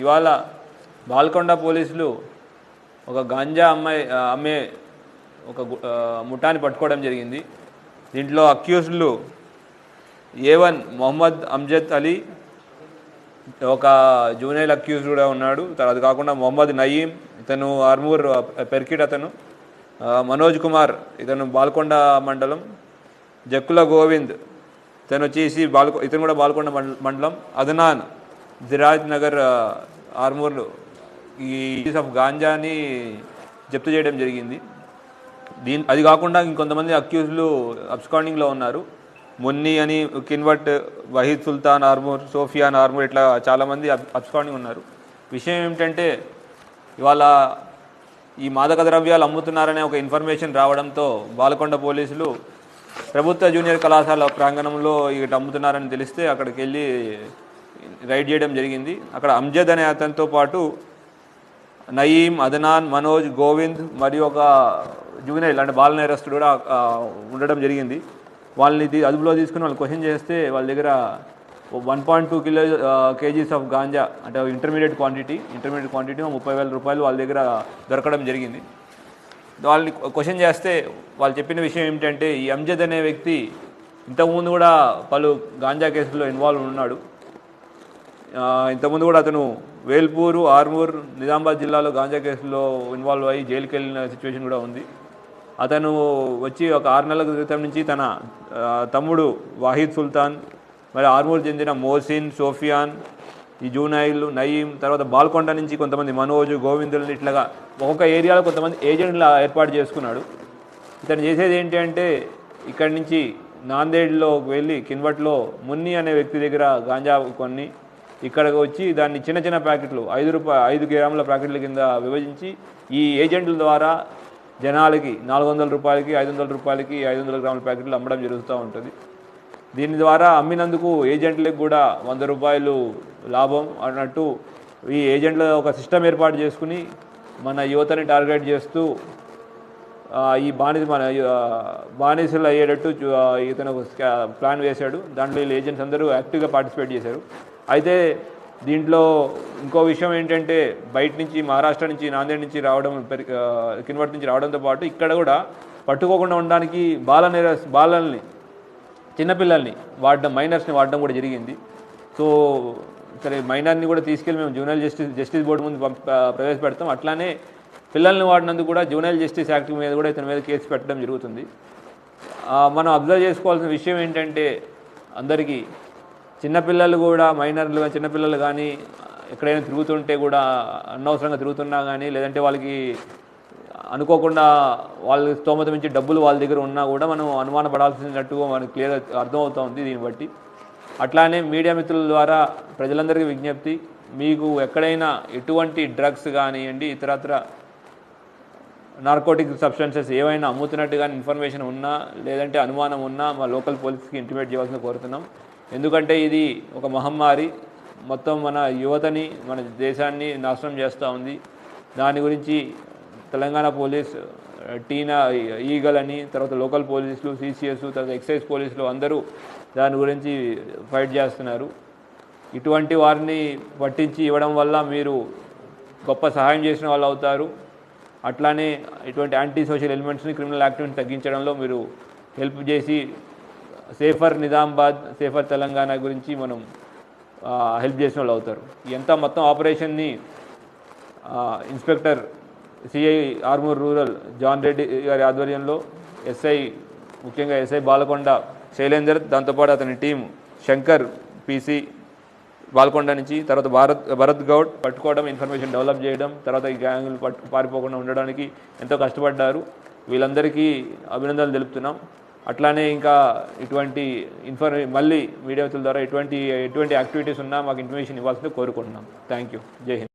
ఇవాళ బాల్కొండ పోలీసులు ఒక గాంజా అమ్మే ఒక ముఠాని పట్టుకోవడం జరిగింది. దీంట్లో అక్యూజ్డ్లు A1 మొహమ్మద్ అమ్జద్ అలీ, ఒక జూనియర్ అక్యూజ్డ్ కూడా ఉన్నాడు. అది కాకుండా మొహమ్మద్ నయీం, ఇతను ఆర్మూర్ పెర్కిట్, అతను మనోజ్ కుమార్, ఇతను బాల్కొండ మండలం, జక్కుల గోవింద్, ఇతను వచ్చేసి ఇతను కూడా బాల్కొండ మండలం, అదనాన్ జిరాజ్ నగర్ ఆర్మూర్ ఈ ఆఫ్ గాంజాని జప్తు చేయడం జరిగింది. అది కాకుండా ఇంకొంతమంది అక్యూజ్లు అబ్స్కాండింగ్లో ఉన్నారు. మున్ని అని కిన్వట్, వహీద్ సుల్తాన్ ఆర్మూర్, సోఫియాన్ ఆర్మూర్, ఇట్లా చాలామంది అబ్స్కాండింగ్ ఉన్నారు. విషయం ఏమిటంటే ఇవాళ ఈ మాదక ద్రవ్యాలు అమ్ముతున్నారనే ఒక ఇన్ఫర్మేషన్ రావడంతో బాల్కొండ పోలీసులు ప్రభుత్వ జూనియర్ కళాశాల ప్రాంగణంలో ఇక అమ్ముతున్నారని తెలిస్తే అక్కడికి వెళ్ళి రైడ్ చేయడం జరిగింది. అక్కడ అమ్జద్ అనే అతనితో పాటు నయీం, అదనాన్, మనోజ్, గోవింద్ మరియు ఒక జూనియర్ అంటే బాల నేరస్తుడు కూడా ఉండడం జరిగింది. వాళ్ళని అదుపులో తీసుకుని వాళ్ళు క్వశ్చన్ చేస్తే వాళ్ళ దగ్గర 1.2 kgs ఆఫ్ గాంజా అంటే ఇంటర్మీడియట్ క్వాంటిటీ 30,000 రూపాయలు వాళ్ళ దగ్గర దొరకడం జరిగింది. వాళ్ళని క్వశ్చన్ చేస్తే వాళ్ళు చెప్పిన విషయం ఏమిటంటే ఈ అమ్జద్ అనే వ్యక్తి ఇంతకుముందు కూడా పలు గాంజా కేసుల్లో ఇన్వాల్వ్ ఉన్నాడు. ఇంతకుముందు కూడా అతను వేల్పూరు, ఆర్మూర్, నిజామాబాద్ జిల్లాలో గాంజా కేసులో ఇన్వాల్వ్ అయ్యి జైలుకి వెళ్ళిన సిచ్యువేషన్ కూడా ఉంది. అతను వచ్చి ఒక 6 నెలల క్రితం నుంచి తన తమ్ముడు వాహిద్ సుల్తాన్, మరి ఆర్మూర్ చెందిన మోసిన్, సోఫియాన్, ఈ జూనైల్, నయీం, తర్వాత బాల్కొండ నుంచి కొంతమంది మనోజ్, గోవిందులని ఇట్లాగా ఒక్కొక్క ఏరియాలో కొంతమంది ఏజెంట్లు ఏర్పాటు చేసుకున్నాడు. ఇతను చేసేది ఏంటి అంటే ఇక్కడి నుంచి నాందేడ్లో వెళ్ళి కిన్వట్లో మున్ని అనే వ్యక్తి దగ్గర గాంజా కొన్ని ఇక్కడికి వచ్చి దాన్ని చిన్న చిన్న ప్యాకెట్లు 5 గ్రాముల ప్యాకెట్ల కింద విభజించి ఈ ఏజెంట్ల ద్వారా జనాలకి 400 రూపాయలకి, 500 రూపాయలకి 500 గ్రాముల ప్యాకెట్లు అమ్మడం జరుగుతూ ఉంటుంది. దీని ద్వారా అమ్మినందుకు ఏజెంట్లకు కూడా 100 రూపాయలు లాభం అన్నట్టు ఈ ఏజెంట్ల ఒక సిస్టమ్ ఏర్పాటు చేసుకుని మన యువతని టార్గెట్ చేస్తూ ఈ బానిసలు అయ్యేటట్టు ఇతను ఒక ప్లాన్ వేశాడు. దాంట్లో వీళ్ళు ఏజెంట్స్ అందరూ యాక్టివ్గా పార్టిసిపేట్ చేశారు. అయితే దీంట్లో ఇంకో విషయం ఏంటంటే బయట నుంచి మహారాష్ట్ర నుంచి నాందేడ్ నుంచి రావడం, కిన్వట్ నుంచి రావడంతో పాటు ఇక్కడ కూడా పట్టుకోకుండా ఉండడానికి బాలల్ని చిన్నపిల్లల్ని మైనర్స్ని వాడడం కూడా జరిగింది. సో సరే మైనర్ని కూడా తీసుకెళ్ళి మేము జూనియర్ జస్టిస్ బోర్డు ముందు ప్రవేశపెడతాం. అట్లానే పిల్లల్ని వాడినందుకు కూడా జూనియర్ జస్టిస్ యాక్ట్ మీద కూడా ఇతని మీద కేసు పెట్టడం జరుగుతుంది. మనం అబ్జర్వ్ చేసుకోవాల్సిన విషయం ఏంటంటే అందరికీ చిన్నపిల్లలు కూడా మైనర్లు చిన్నపిల్లలు కానీ ఎక్కడైనా తిరుగుతుంటే కూడా అనవసరంగా తిరుగుతున్నా కానీ లేదంటే వాళ్ళకి అనుకోకుండా వాళ్ళ స్తోమత నుంచి డబ్బులు వాళ్ళ దగ్గర ఉన్నా కూడా మనం అనుమానపడాల్సినట్టుగా మనకు క్లియర్గా అర్థమవుతుంది దీన్ని బట్టి. అట్లానే మీడియా మిత్రుల ద్వారా ప్రజలందరికీ విజ్ఞప్తి, మీకు ఎక్కడైనా ఎటువంటి డ్రగ్స్ కానివ్వండి ఇతరత్ర నార్కోటిక్ సబ్స్టెన్సెస్ ఏవైనా అమ్ముతున్నట్టు కానీ ఇన్ఫర్మేషన్ ఉన్నా లేదంటే అనుమానం ఉన్నా మా లోకల్ పోలీస్కి ఇంటిమేట్ చేయాల్సిన కోరుతున్నాం. ఎందుకంటే ఇది ఒక మహమ్మారి, మొత్తం మన యువతని మన దేశాన్ని నాశనం చేస్తూ ఉంది. దాని గురించి తెలంగాణ పోలీస్, టీనా ఈగల్ అని, తర్వాత లోకల్ పోలీసులు, CCS, తర్వాత ఎక్సైజ్ పోలీసులు అందరూ దాని గురించి ఫైట్ చేస్తున్నారు. ఇటువంటి వారిని పట్టించి ఇవ్వడం వల్ల మీరు గొప్ప సహాయం చేసిన వాళ్ళు అవుతారు. అట్లానే ఇటువంటి యాంటీ సోషల్ ఎలిమెంట్స్ని, క్రిమినల్ యాక్టివిటీని తగ్గించడంలో మీరు హెల్ప్ చేసి సేఫర్ నిజామాబాద్, సేఫర్ తెలంగాణ గురించి మనం హెల్ప్ చేసిన వాళ్ళు అవుతారు. ఎంత మొత్తం ఆపరేషన్ని inspector CI Armoor rural John Reddy గారి ఆధ్వర్యంలో ముఖ్యంగా ఎస్ఐ బాలకొండ శైలేందర్, దాంతోపాటు అతని టీం శంకర్ PC బాల్కొండ నుంచి, తర్వాత భరత్ గౌడ్ పట్టుకోవడం, ఇన్ఫర్మేషన్ డెవలప్ చేయడం, తర్వాత ఈ గ్యాంగులు పారిపోకుండా ఉండడానికి ఎంతో కష్టపడ్డారు. వీళ్ళందరికీ అభినందనలు తెలుపుతున్నాం. అట్లానే ఇంకా ఇటువంటి మళ్ళీ మీడియా ద్వారా ఎటువంటి యాక్టివిటీస్ ఉన్నా మాకు ఇన్ఫర్మేషన్ ఇవ్వాల్సిందే కోరుకుంటున్నాం. Thank you. జై హింద్.